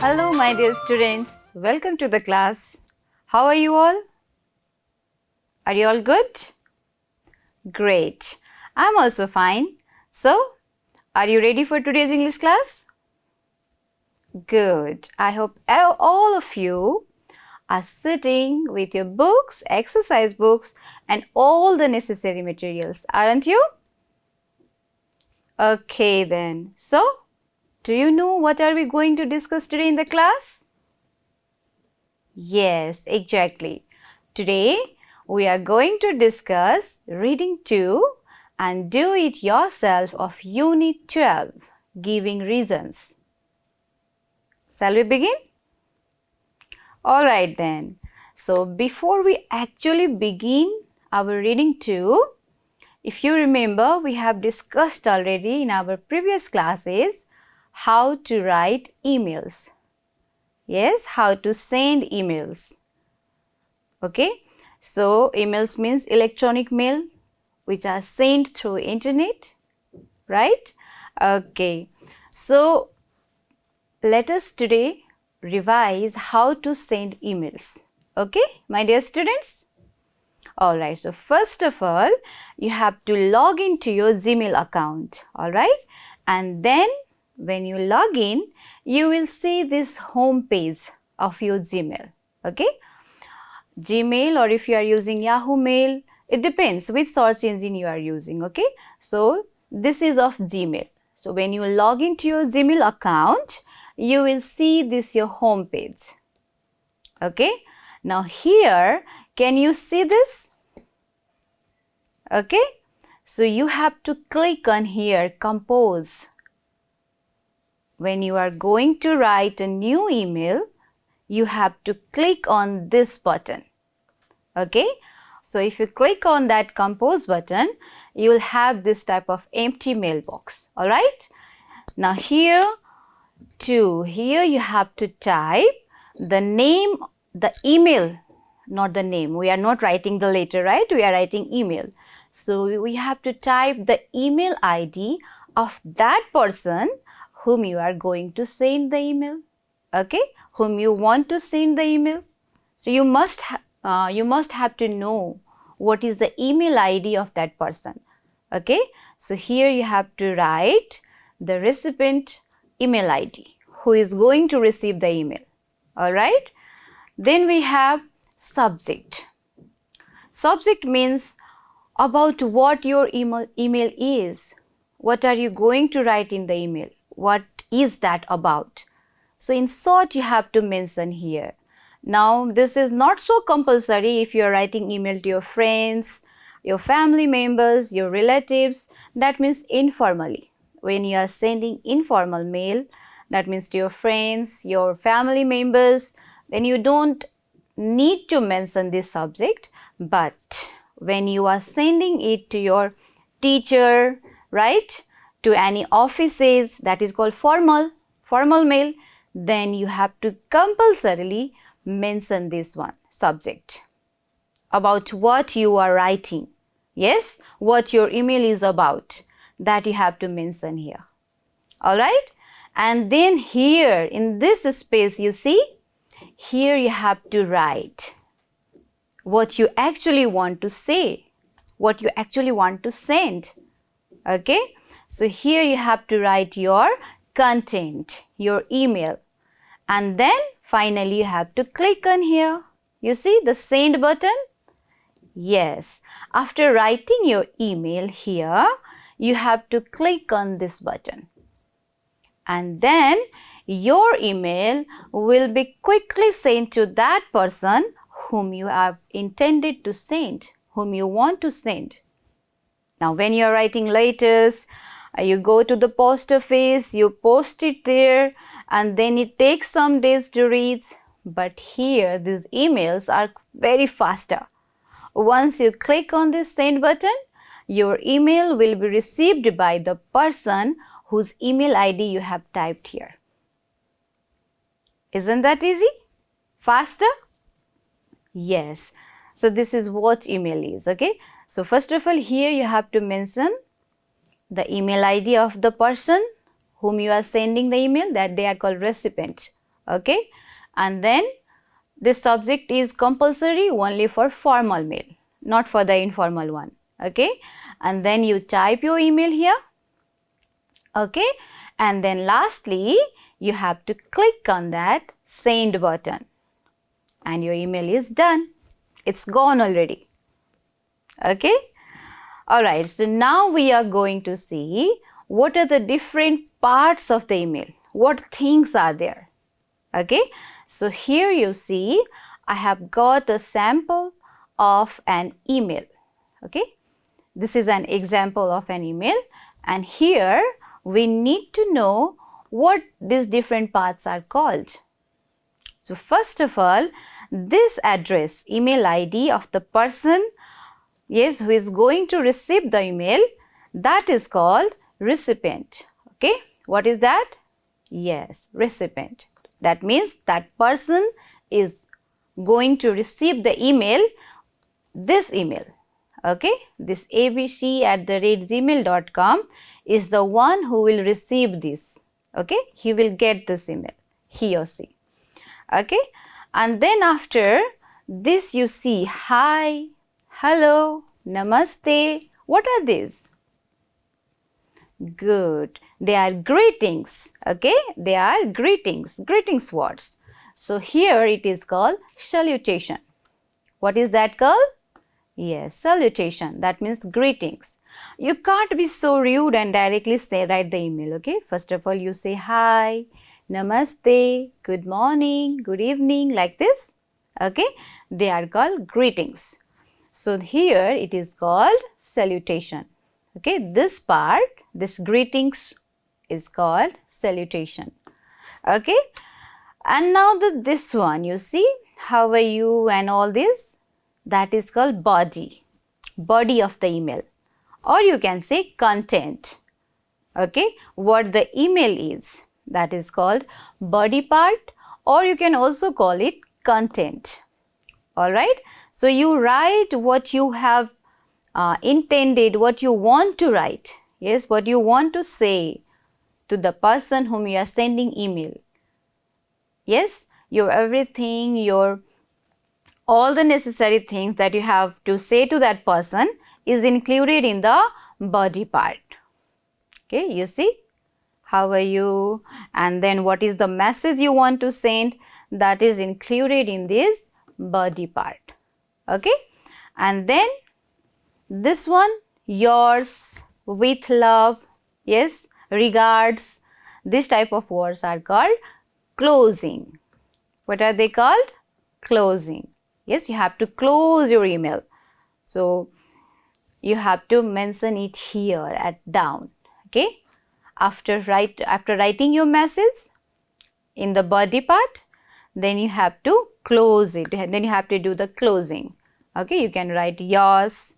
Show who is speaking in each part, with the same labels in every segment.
Speaker 1: Hello my dear students, welcome to the class. How are you all? Are you all good? Great. I'm also fine. So, are you ready for today's English class? Good. I hope all of you are sitting with your books, exercise books and all the necessary materials, aren't you? Okay then. So, do you know what are we going to discuss today in the class? Yes, exactly. Today we are going to discuss reading 2 and do it yourself of Unit 12, giving reasons. Shall we begin? Alright then. So before we actually begin our reading 2, if you remember, we have discussed already in our previous classes how to write emails. Yes, how to send emails. Okay, so emails means electronic mail which are sent through internet, right? Okay, so let us today revise how to send emails. Okay, my dear students? Alright, so first of all, you have to log into your Gmail account, alright? And then when you log in, you will see this home page of your Gmail, okay? Gmail, or if you are using Yahoo Mail, it depends which search engine you are using, okay? So this is of Gmail. So when you log into your Gmail account, you will see this your home page, okay? Now here, can you see this? Okay, so you have to click on here, compose. When you are going to write a new email, you have to click on this button. Okay, so if you click on that compose button, you will have this type of empty mailbox. All right, now here you have to type the name, the email, not the name. We are not writing the letter, right? We are writing email. So we have to type the email ID of that person whom you are going to send the email, okay? Whom you want to send the email. So you must have to know what is the email ID of that person, okay? So here you have to write the recipient email ID, who is going to receive the email, all right? Then we have subject. Subject means about what your email is. What are you going to write in the email? What is that about? So in short, you have to mention here. Now this is not so compulsory if you are writing email to your friends, your family members, your relatives. That means informally. When you are sending informal mail, that means to your friends, your family members, then you don't need to mention this subject. But when you are sending it to your teacher, right, to any offices, that is called formal mail, then you have to compulsorily mention this one, subject, about what you are writing. Yes, what your email is about, that you have to mention here. All right, and then here in this space, you see, here you have to write what you actually want to say, what you actually want to send, okay? So here you have to write your content, your email, and then finally you have to click on here. You see the send button? Yes, after writing your email here, you have to click on this button, and then your email will be quickly sent to that person whom you have intended to send, whom you want to send. Now when you are writing letters, you go to the post office, you post it there, and then it takes some days to reach. But here these emails are very faster. Once you click on this send button, your email will be received by the person whose email ID you have typed here. Isn't that easy? Faster? Yes. So this is what email is, okay? So first of all, here you have to mention the email ID of the person whom you are sending the email, that they are called recipient, Okay, and then this subject is compulsory only for formal mail, not for the informal one. Okay, and then you type your email here. Okay, and then lastly you have to click on that send button and your email is done. It's gone already. Okay, alright, so now we are going to see what are the different parts of the email, what things are there. Okay, so here you see I have got a sample of an email. Okay, this is an example of an email, and here we need to know what these different parts are called. So first of all, this address, email ID of the person, yes, who is going to receive the email, that is called recipient. Okay, what is that? Yes, recipient. That means that person is going to receive the email, this email. Okay, this abc@gmail.com is the one who will receive this. Okay, he will get this email, he or she. Okay, and then after this you see hi, hello, namaste. What are these? Good, they are greetings. Okay, they are greetings words. So here it is called salutation. What is that called? Yes, salutation. That means greetings. You can't be so rude and directly write the email. Okay, first of all you say hi, namaste, good morning, good evening, like this. Okay, they are called greetings. So here it is called salutation. Okay, this part, this greetings is called salutation. Okay, and now this one, you see, how are you and all this, that is called body of the email, or you can say content. Okay, what the email is, that is called body part, or you can also call it content. All right, so you write what you have intended, what you want to write. Yes, what you want to say to the person whom you are sending email. Yes, your everything, your all the necessary things that you have to say to that person is included in the body part. Okay, you see, how are you, and then what is the message you want to send, that is included in this body part. Okay, and then this one, yours, with love, yes, regards, this type of words are called closing. What are they called? Closing. Yes, you have to close your email. So you have to mention it here at down. Okay, after writing your message in the body part, then you have to close it, then you have to do the closing. Okay, you can write yours,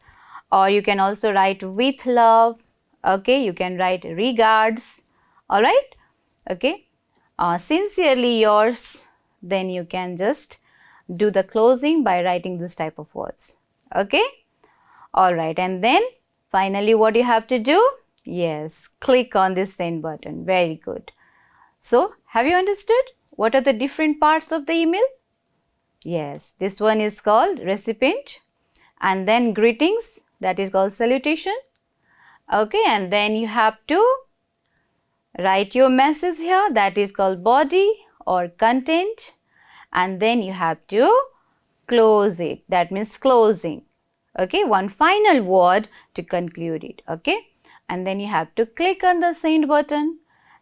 Speaker 1: or you can also write with love. Okay, you can write regards. All right. Okay, sincerely yours, then you can just do the closing by writing this type of words. Okay, all right, and then finally what you have to do? Yes, click on this send button. Very good. So have you understood what are the different parts of the email? Yes, this one is called recipient, and then greetings, that is called salutation. Okay, and then you have to write your message here, that is called body or content, and then you have to close it, that means closing. Okay, one final word to conclude it. Okay, and then you have to click on the send button,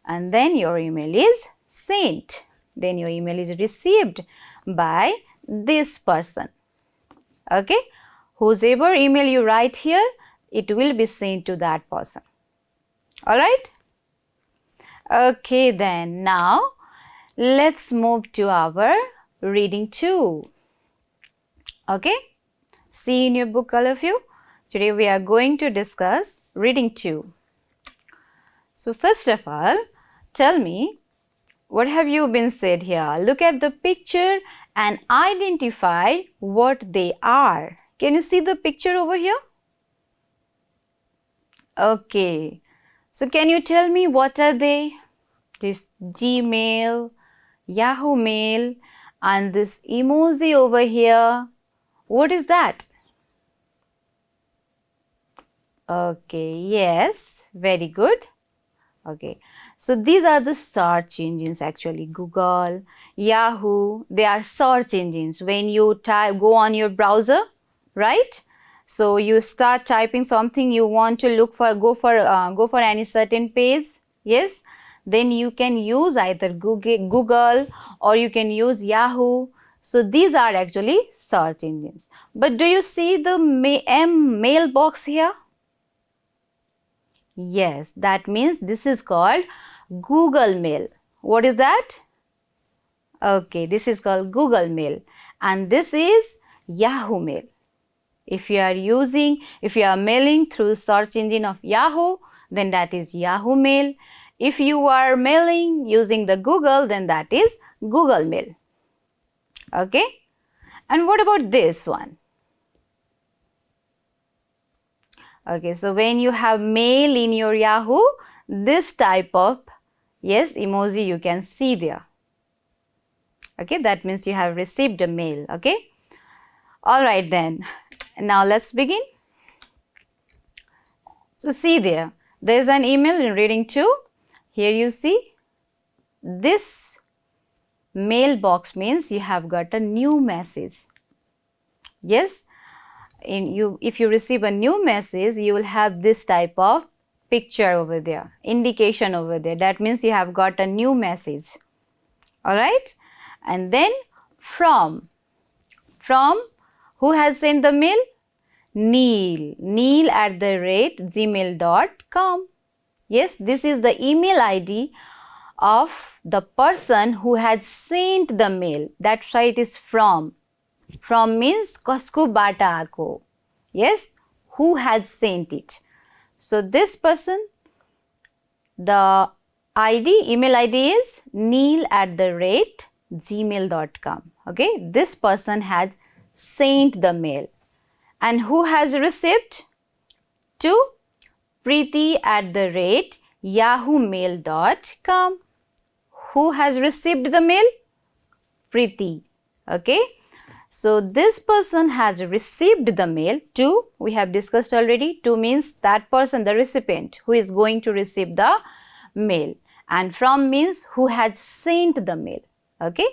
Speaker 1: and then your email is sent, then your email is received by this person. Okay, whosever email you write here, it will be sent to that person. All right. Okay, then now let's move to our reading 2. Okay, see in your book, all of you. Today we are going to discuss reading 2. So first of all, tell me, what have you been said here? Look at the picture and identify what they are. Can you see the picture over here? Okay, so can you tell me what are they? This Gmail, Yahoo Mail, and this emoji over here. What is that? Okay, yes, very good. Okay, so these are the search engines actually. Google, Yahoo, they are search engines. When you go on your browser, right? So you start typing something you want to look for, go for any certain page. Yes, then you can use either Google or you can use Yahoo. So these are actually search engines. But do you see the mailbox here? Yes, that means this is called Google Mail. What is that? Okay, this is called Google Mail, and this is Yahoo Mail. If you are mailing through search engine of Yahoo, then that is Yahoo Mail. If you are mailing using the Google, then that is Google Mail. Okay, and what about this one? Okay, so when you have mail in your Yahoo, this type of, yes, emoji you can see there. Okay, that means you have received a mail. Okay, all right then. Now let's begin. So see there is an email in reading 2. Here you see this mailbox means you have got a new message. Yes, if you receive a new message, you will have this type of picture over there, indication over there. That means you have got a new message. All right, and then from who has sent the mail? Neil@gmail.com. Yes, this is the email ID of the person who had sent the mail. That's why it is from. From means kasku bata aako. Yes, who had sent it. So this person, the email ID is neil@gmail.com. Okay, this person had sent the mail. And who has received? To preeti@yahoomail.com. Who has received the mail? Preeti. Okay, so this person has received the mail. To, we have discussed already. To means that person, the recipient, who is going to receive the mail. And from means who had sent the mail. Okay,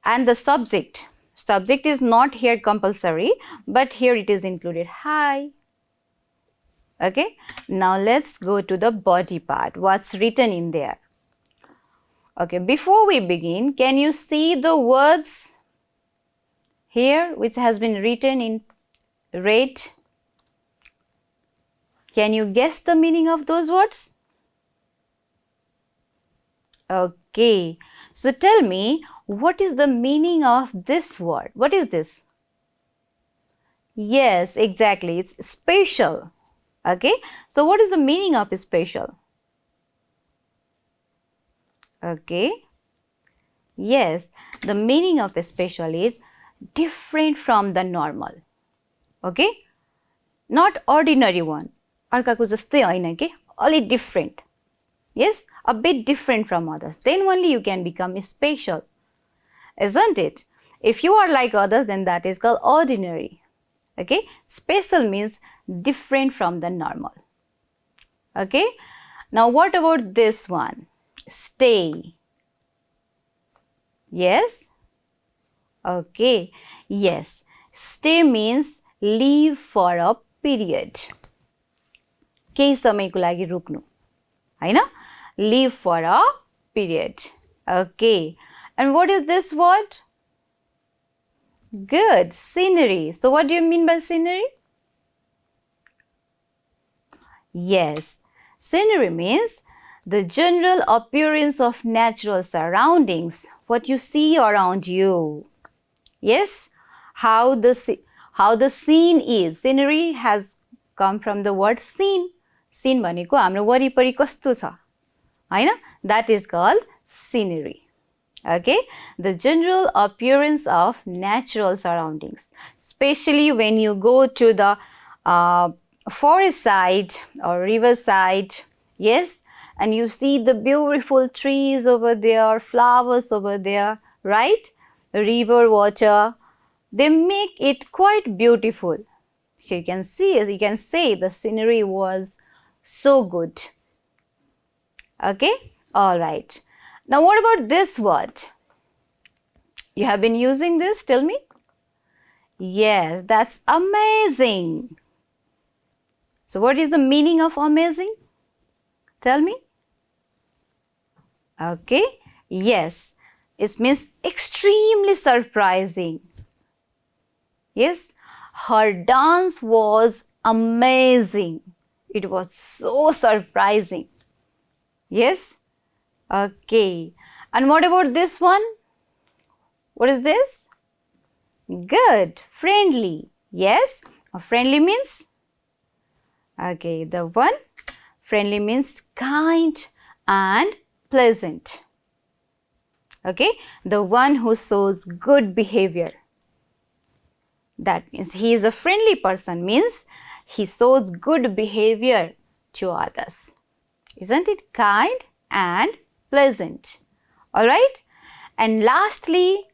Speaker 1: and the subject is not here compulsory, but here it is included. Hi. Okay, now let's go to the body part. What's written in there? Okay, before we begin, can you see the words here which has been written in red? Can you guess the meaning of those words? Okay, so tell me, what is the meaning of this word? What is this? Yes, exactly, it's special. Okay, so what is the meaning of special? Okay, yes, the meaning of special is different from the normal. Okay, not ordinary one. अर्काको जस्तै हैन के, अलि different. Yes, a bit different from others. Then only you can become special, isn't it? If you are like others, then that is called ordinary. Okay, special means different from the normal. Okay, now what about this one? Stay. Yes. Okay, yes, stay means leave for a period. केही समयको लागि रुक्नु, हैन? Leave for a period. Okay, and what is this word? Good, scenery. So what do you mean by scenery? Yes, scenery means the general appearance of natural surroundings, what you see around you. Yes, how the scene is. Scenery has come from the word scene. Scene भनेको हाम्रो वरिपरि कस्तो छ, हैन? That is called scenery. Okay, the general appearance of natural surroundings, especially when you go to the forest side or river side. Yes, and you see the beautiful trees over there, flowers over there, right? River water, they make it quite beautiful. So you can say the scenery was so good. Okay, all right. Now what about this word? You have been using this, tell me. Yes, that's amazing. So what is the meaning of amazing? Tell me. Okay, yes, it means extremely surprising. Yes, her dance was amazing. It was so surprising. Yes, okay. And what about this one? What is this? Good, friendly. Yes, friendly means? Okay, the one friendly means kind and pleasant. Okay, the one who shows good behavior. That means he is a friendly person, means he shows good behavior to others. Isn't it kind and pleasant? All right. And lastly,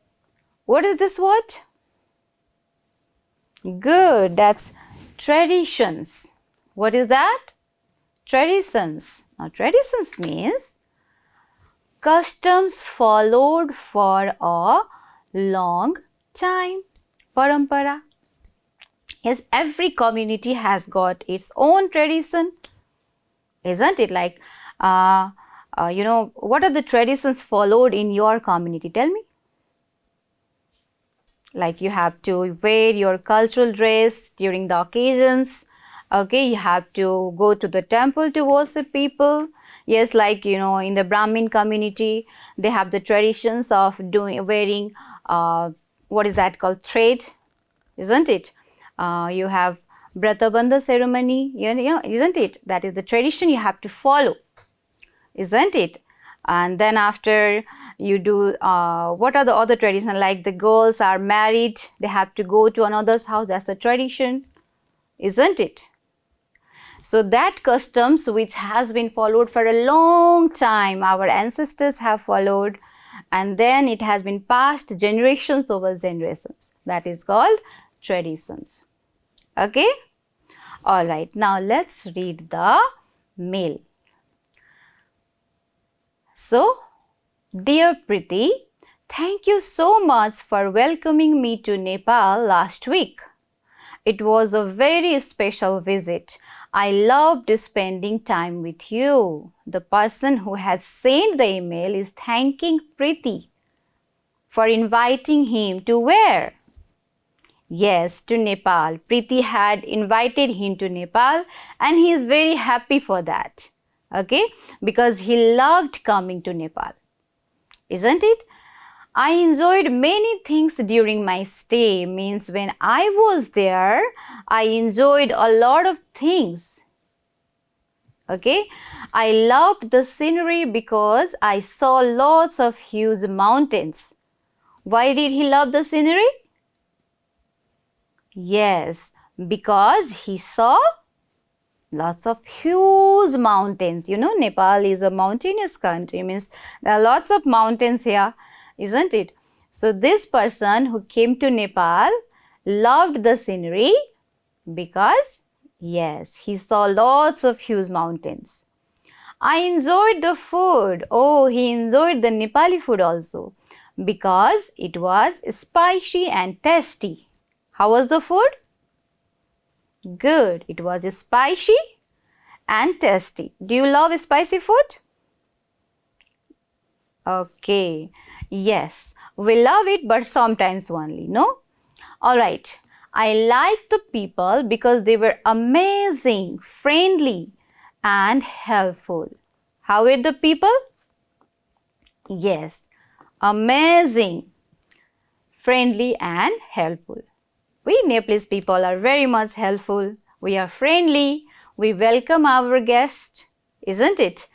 Speaker 1: what is this word? Good, that's traditions. What is that? Traditions. Now, traditions means customs followed for a long time. Parampara. Yes, every community has got its own tradition, isn't it? Like, what are the traditions followed in your community? Tell me. Like, you have to wear your cultural dress during the occasions. Okay, you have to go to the temple to worship people. Yes, like, in the Brahmin community, they have the traditions of wearing, what is that called? Thread, isn't it? You have Bratabandha ceremony, isn't it? That is the tradition you have to follow, isn't it? And then after you do, what are the other traditions? Like the girls are married, they have to go to another's house. That's a tradition, isn't it? So that customs which has been followed for a long time, our ancestors have followed, and then it has been passed generations over generations. That is called traditions. Okay? All right. Now let's read the mail. So, dear Priti, thank you so much for welcoming me to Nepal last week. It was a very special visit. I loved spending time with you. The person who has sent the email is thanking Priti for inviting him to where? Yes, to Nepal. Priti had invited him to Nepal and he is very happy for that. Okay, because he loved coming to Nepal, isn't it? I enjoyed many things during my stay. Means when I was there, I enjoyed a lot of things. Okay, I loved the scenery because I saw lots of huge mountains. Why did he love the scenery? Yes, because he saw lots of huge mountains. Nepal is a mountainous country, means there are lots of mountains here, isn't it? So this person who came to Nepal loved the scenery because, yes, he saw lots of huge mountains. I enjoyed the food. Oh, he enjoyed the Nepali food also because it was spicy and tasty. How was the food? Good. It was spicy and tasty. Do you love spicy food? Okay. Yes, we love it, but sometimes only, no? All right. I liked the people because they were amazing, friendly, and helpful. How were the people? Yes, amazing, friendly, and helpful. We Nepalese people are very much helpful. We are friendly. We welcome our guests, isn't it?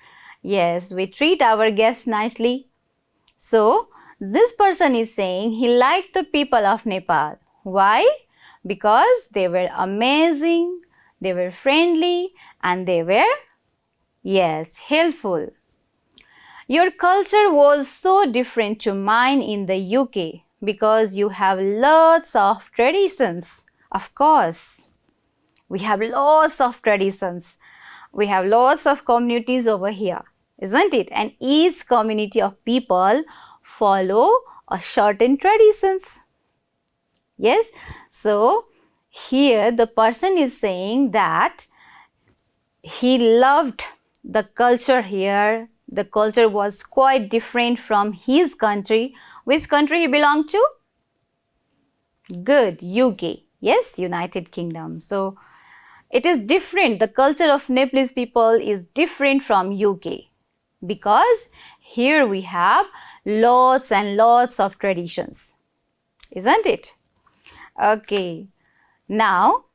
Speaker 1: Yes, we treat our guests nicely. So, this person is saying he liked the people of Nepal. Why? Because they were amazing, they were friendly, and they were Yes, helpful. Your culture was so different to mine in the UK because you have lots of traditions. Of course, we have lots of traditions. We have lots of communities over here, isn't it? And each community of people follow a certain traditions. Yes, so here the person is saying that he loved the culture here. The culture was quite different from his country. Which country he belonged to? Good, UK. Yes, United Kingdom. So it is different. The culture of Nepalese people is different from UK because here we have lots and lots of traditions, isn't it? Okay, now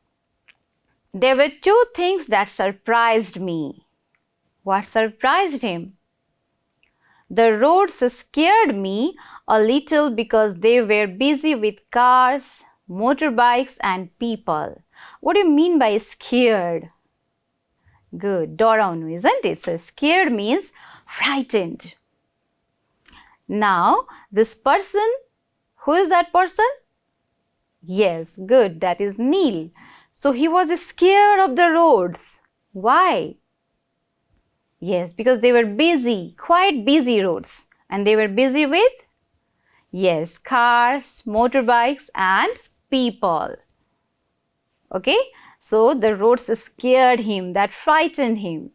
Speaker 1: there were two things that surprised me. What surprised him? The roads scared me a little because they were busy with cars, motorbikes and people. What do you mean by scared? Good, doraunu, isn't it? So scared means frightened. Now this person, who is that person? Yes, good, that is Neil. So he was scared of the roads. Why? Yes, because they were busy, quite busy roads. And they were busy with, yes, cars, motorbikes and people. Okay, so the roads scared him, that frightened him.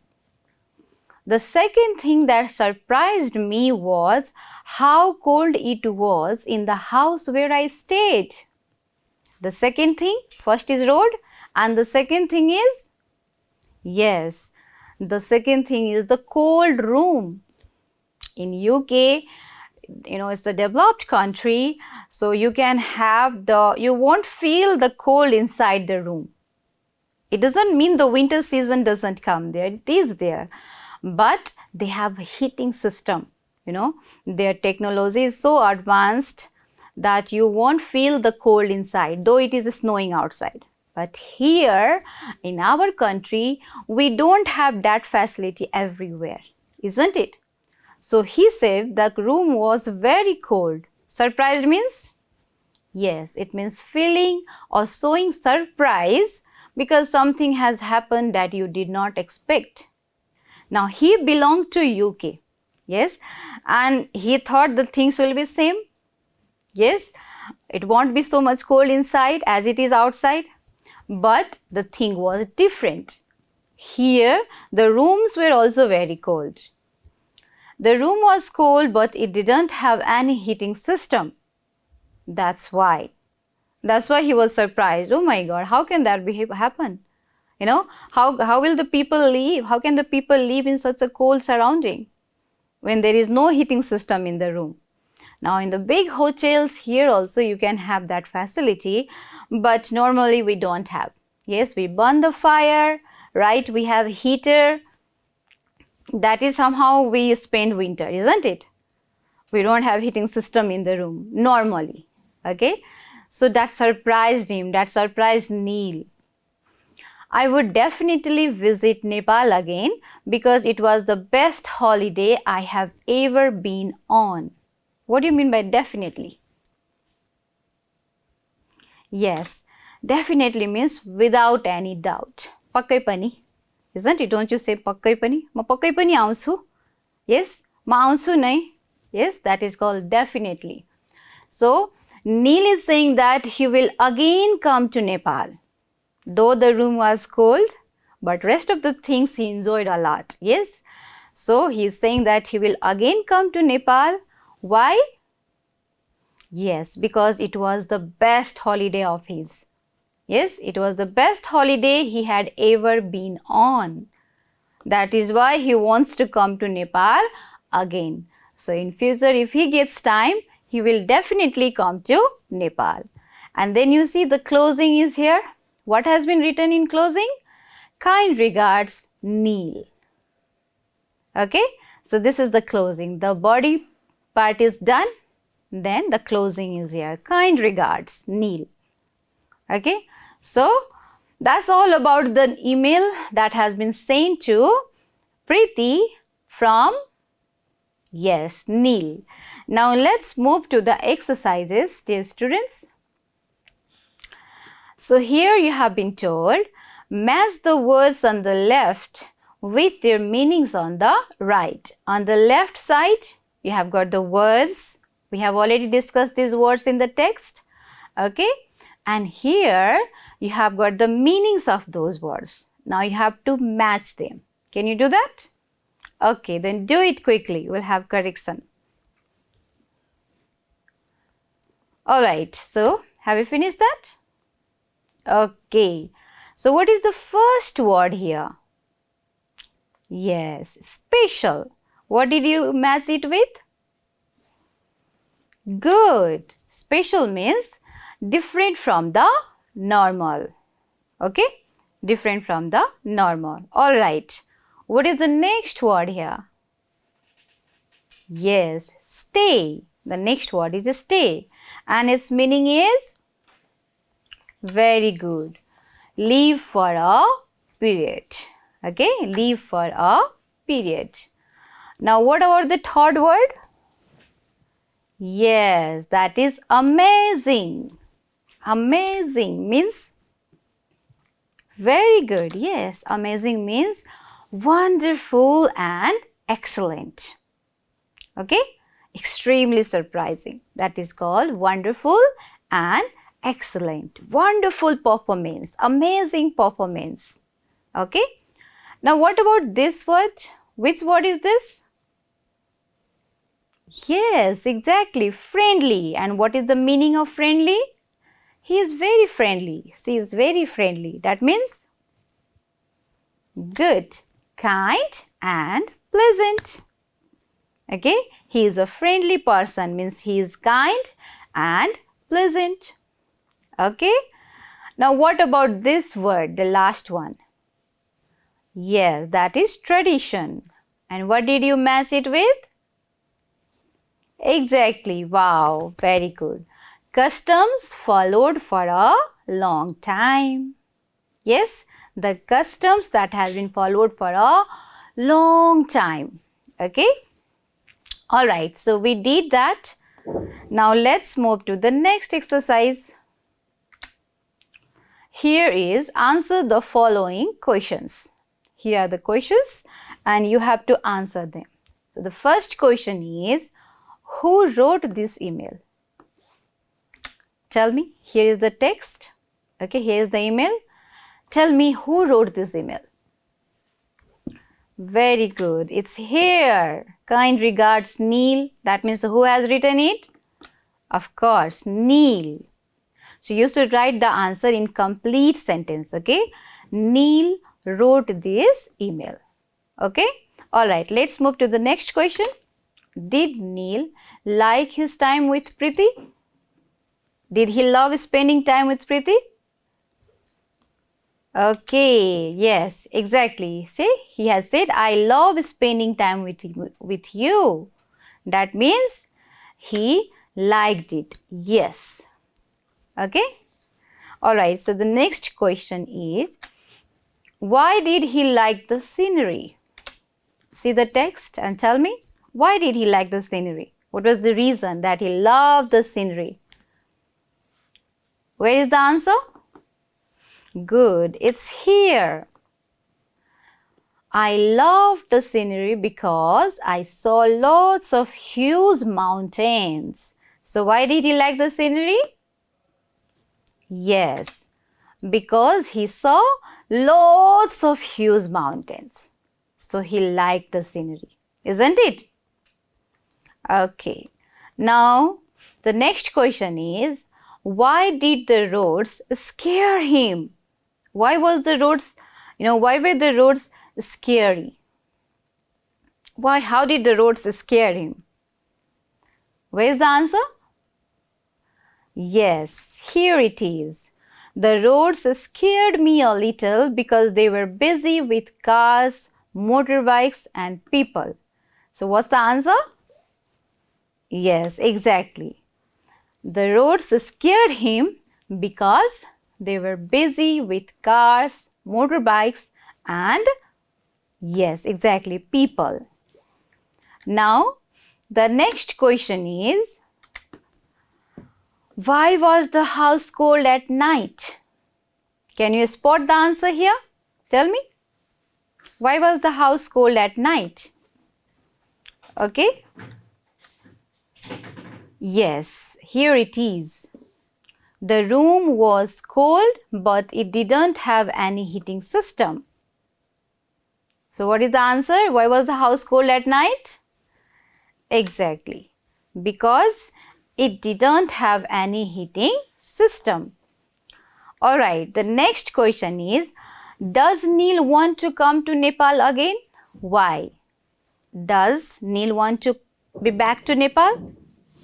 Speaker 1: The second thing that surprised me was how cold it was in the house where I stayed. The second thing, first is road and the second thing is, yes, the second thing is the cold room. In UK, it's a developed country, so you won't feel the cold inside the room. It doesn't mean the winter season doesn't come there, it is there. But they have a heating system, their technology is so advanced that you won't feel the cold inside, though it is snowing outside. But here in our country, we don't have that facility everywhere, isn't it? So he said the room was very cold. Surprised means? Yes, it means feeling or showing surprise because something has happened that you did not expect. Now he belonged to UK, yes, and he thought the things will be same. Yes, it won't be so much cold inside as it is outside, but the thing was different. Here, the rooms were also very cold. The room was cold, but it didn't have any heating system. That's why he was surprised. Oh my God, how can that happen? How will the people live? How can the people live in such a cold surrounding when there is no heating system in the room? Now in the big hotels here also you can have that facility, but normally we don't have. Yes, we burn the fire, right? We have heater. That is somehow we spend winter, isn't it? We don't have heating system in the room normally. Okay, so that surprised him, that surprised Neil. I would definitely visit Nepal again because it was the best holiday I have ever been on. What do you mean by definitely? Yes, definitely means without any doubt. Pakkai pani, isn't it? Don't you say pakkai pani? Ma pakkai pani aunchu. Yes, ma aunchu nai. Yes, that is called definitely. So Neil is saying that he will again come to Nepal. Though the room was cold, but rest of the things he enjoyed a lot. Yes, so he is saying that he will again come to Nepal. Why? Yes, because it was the best holiday of his. Yes, it was the best holiday he had ever been on. That is why he wants to come to Nepal again. So in future, if he gets time, he will definitely come to Nepal. And then you see the closing is here. What has been written in closing? Kind regards, Neil. Okay, so this is the closing. The body part is done. Then the closing is here. Kind regards, Neil. Okay, so that's all about the email that has been sent to Preeti from, yes, Neil. Now let's move to the exercises, dear students. So here you have been told, match the words on the left with their meanings on the right. On the left side, you have got the words. We have already discussed these words in the text. Okay. And here you have got the meanings of those words. Now you have to match them. Can you do that? Okay, then do it quickly. We'll have correction. Alright, so have you finished that? Okay. So what is the first word here? Yes, special. What did you match it with? Good. Special means different from the normal. Okay? Different from the normal. Alright. What is the next word here? Yes, stay. The next word is stay. And its meaning is? Very good. Leave for a period. Okay? Leave for a period. Now what about the third word? Yes, that is amazing. Amazing means very good. Yes, amazing means wonderful and excellent. Okay? Extremely surprising. That is called wonderful and excellent. Wonderful performance. Amazing performance. Okay? Now what about this word? Which word is this? Yes, exactly. Friendly. And what is the meaning of friendly? He is very friendly. She is very friendly. That means good, kind and pleasant. Okay. He is a friendly person means he is kind and pleasant. Okay. Now what about this word, the last one? Yes, that is tradition. And what did you match it with? Exactly. Wow, very good. Customs followed for a long time. Yes, the customs that has been followed for a long time. Okay. Alright, so we did that. Now let's move to the next exercise. Here is answer the following questions. Here are the questions and you have to answer them. So the first question is, who wrote this email? Tell me, here is the text. Okay, here is the email. Tell me who wrote this email. Very good. It's here. Kind regards, Neil. That means who has written it? Of course, Neil. So you should write the answer in complete sentence. Okay. Neil wrote this email. Okay. Alright, let's move to the next question. Did Neil like his time with Preeti? Did he love spending time with Preeti? Okay, yes, exactly. See, he has said, I love spending time with you. That means he liked it. Yes. Okay. Alright, so the next question is, why did he like the scenery? See the text and tell me, why did he like the scenery? What was the reason that he loved the scenery? Where is the answer? Good, it's here. I loved the scenery because I saw lots of huge mountains. So why did he like the scenery? Yes, because he saw lots of huge mountains. So he liked the scenery, isn't it? Okay, now the next question is, why did the roads scare him? Why was the roads, why were the roads scary? Why, how did the roads scare him? Where is the answer? Yes, here it is. The roads scared me a little because they were busy with cars, motorbikes and people. So what's the answer? Yes, exactly. The roads scared him because they were busy with cars, motorbikes and Yes, exactly, people. Now, the next question is, why was the house cold at night? Can you spot the answer here? Tell me. Why was the house cold at night? Okay. Yes, here it is. The room was cold, but it didn't have any heating system. So what is the answer? Why was the house cold at night? Exactly. Because it didn't have any heating system. Alright, the next question is, does Neil want to come to Nepal again? Why? Does Neil want to be back to Nepal?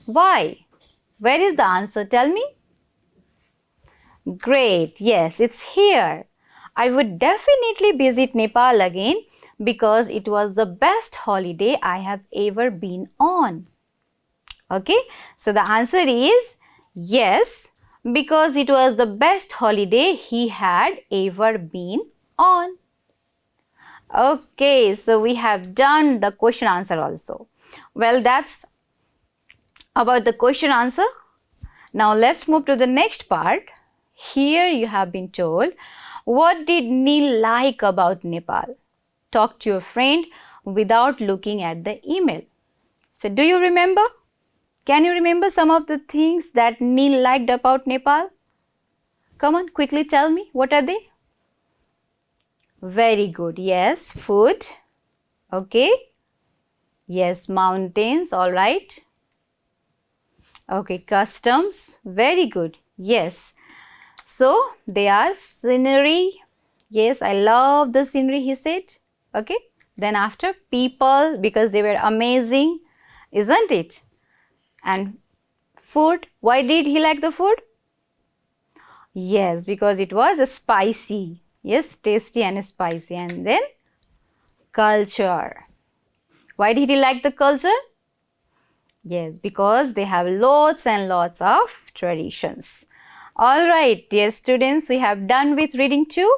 Speaker 1: Why? Where is the answer? Tell me. Great. Yes, it's here. I would definitely visit Nepal again because it was the best holiday I have ever been on. Okay. So the answer is yes, because it was the best holiday he had ever been on. Okay. So we have done the question answer also. Well, that's about the question answer. Now let's move to the next part. Here you have been told, what did Neil like about Nepal? Talk to your friend without looking at the email. So do you remember? Can you remember some of the things that Neil liked about Nepal? Come on, quickly tell me. What are they? Very good. Yes, food. Okay. Yes, mountains. All right. Okay, customs. Very good. Yes. So, they are scenery. Yes, I love the scenery, he said. Okay. Then after, people, because they were amazing, isn't it? And food. Why did he like the food? Yes, because it was spicy. Yes, tasty and spicy. And then culture. Why did he like the culture? Yes, because they have lots and lots of traditions. Alright, dear students, we have done with reading 2.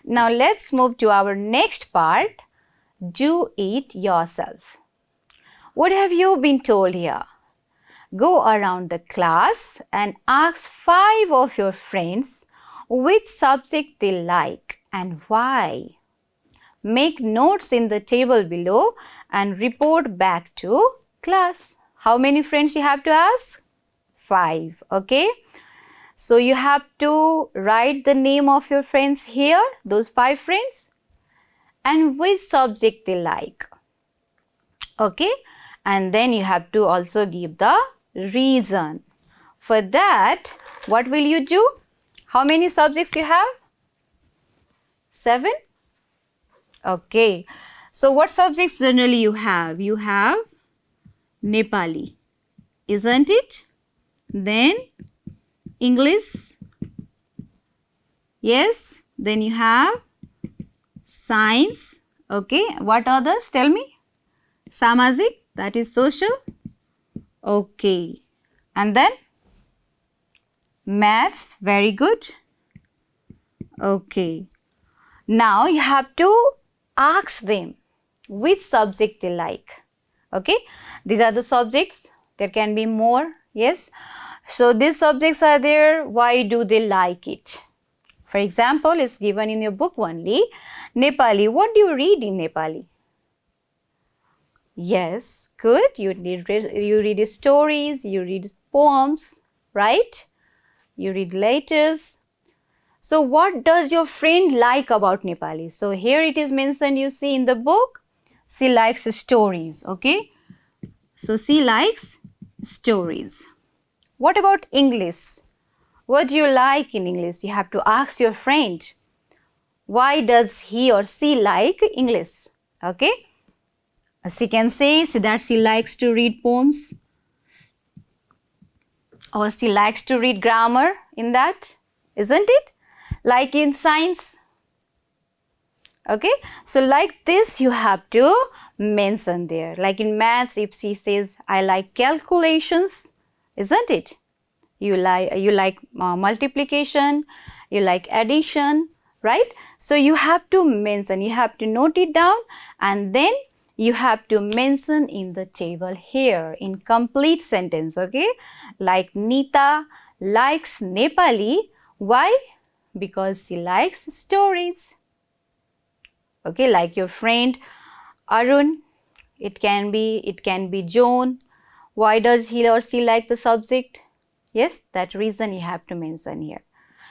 Speaker 1: Now let's move to our next part. Do it yourself. What have you been told here? Go around the class and ask 5 of your friends which subject they like and why. Make notes in the table below and report back to class. How many friends you have to ask? 5. Okay. So you have to write the name of your friends here, those 5 friends, and which subject they like. Okay. And then you have to also give the reason. For that, what will you do? How many subjects you have? 7? Okay. So what subjects generally you have? You have Nepali, isn't it? Then English. Yes. Then you have science. Okay. What others? Tell me. Samajik, that is social. Okay. And then maths. Very good. Okay. Now you have to ask them which subject they like. Okay. These are the subjects. There can be more. Yes. So these subjects are there. Why do they like it? For example, it's given in your book only. Nepali. What do you read in Nepali? Yes, good. You read stories, you read poems, right? You read letters. So what does your friend like about Nepali? So here it is mentioned, you see in the book, she likes stories, okay? So she likes stories. What about English? What do you like in English? You have to ask your friend. Why does he or she like English? Okay? She can say that she likes to read poems, or she likes to read grammar in that, isn't it? Like in science. Okay? So like this you have to mention there. Like in maths, if she says, I like calculations, isn't it? You like multiplication, you like addition, right? So you have to mention, you have to note it down, and then you have to mention in the table here in complete sentence, okay? Like Nita likes Nepali. Why? Because she likes stories. Okay, like your friend Arun, it can be Joan. Why does he or she like the subject? Yes, that reason you have to mention here.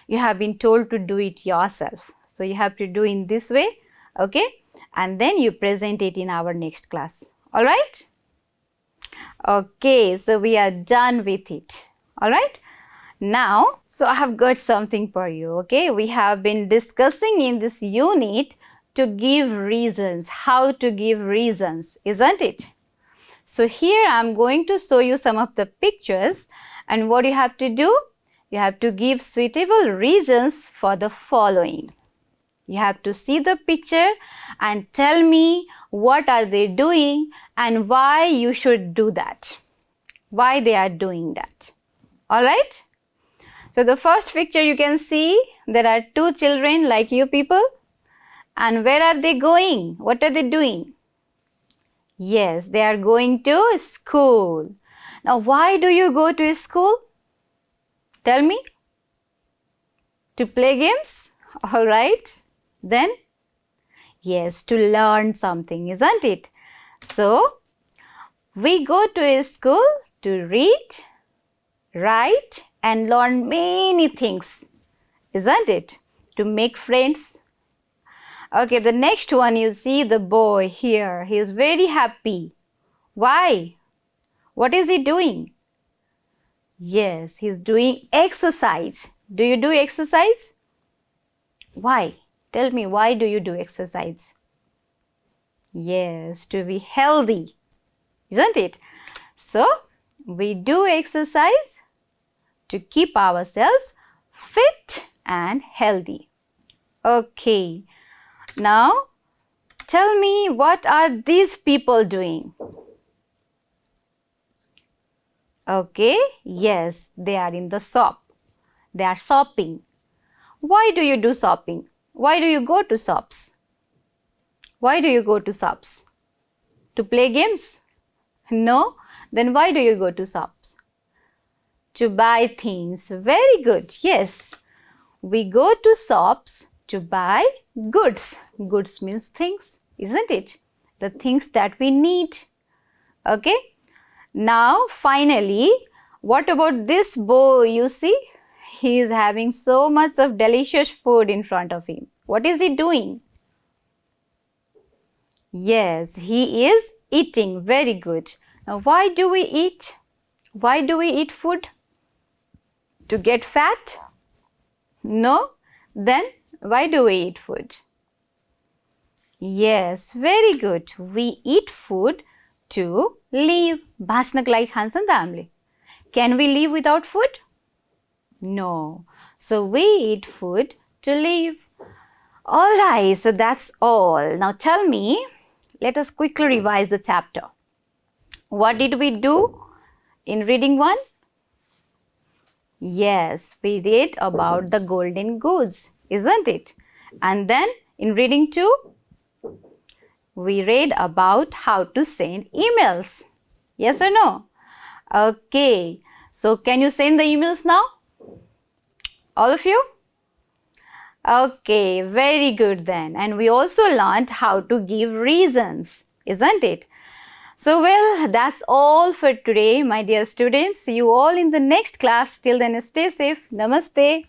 Speaker 1: You have been told to do it yourself, so you have to do in this way, okay? And then you present it in our next class. All right? Okay, so we are done with it. All right? Now, so I have got something for you, okay? We have been discussing in this unit to give reasons, how to give reasons, isn't it? So here I am going to show you some of the pictures, and what you have to do? You have to give suitable reasons for the following. You have to see the picture and tell me what are they doing and why you should do that. Why they are doing that. Alright? So the first picture you can see there are two children like you people. And where are they going? What are they doing? Yes, they are going to school. Now why do you go to school? Tell me. To play games? Alright. Then? Yes, to learn something, isn't it? So, we go to school to read, write and learn many things, isn't it? To make friends. Okay, the next one you see the boy here. He is very happy. Why? What is he doing? Yes, he is doing exercise. Do you do exercise? Why? Tell me, why do you do exercise? Yes, to be healthy, isn't it? So, we do exercise to keep ourselves fit and healthy. Okay, now tell me, what are these people doing? Okay, yes, they are in the shop. They are shopping. Why do you do shopping? Why do you go to shops? Why do you go to shops? To play games? No? Then why do you go to shops? To buy things. Very good. Yes. We go to shops to buy goods. Goods means things, isn't it? The things that we need. Okay? Now, finally, what about this boy? You see? He is having so much of delicious food in front of him. What is he doing? Yes, he is eating. Very good. Now, why do we eat? Why do we eat food? To get fat? No? Then, why do we eat food? Yes, very good. We eat food to live. बाँच्नको लागि खान्छ नि त हामीले. Can we live without food? No. So we eat food to live. Alright, so that's all. Now tell me, let us quickly revise the chapter. What did we do in reading 1? Yes, we read about the golden goose, isn't it? And then in reading 2, we read about how to send emails. Yes or no? Okay, so can you send the emails now? All of you? Okay, very good then. And we also learned how to give reasons, isn't it? So well, that's all for today, my dear students. See you all in the next class. Till then, stay safe. Namaste.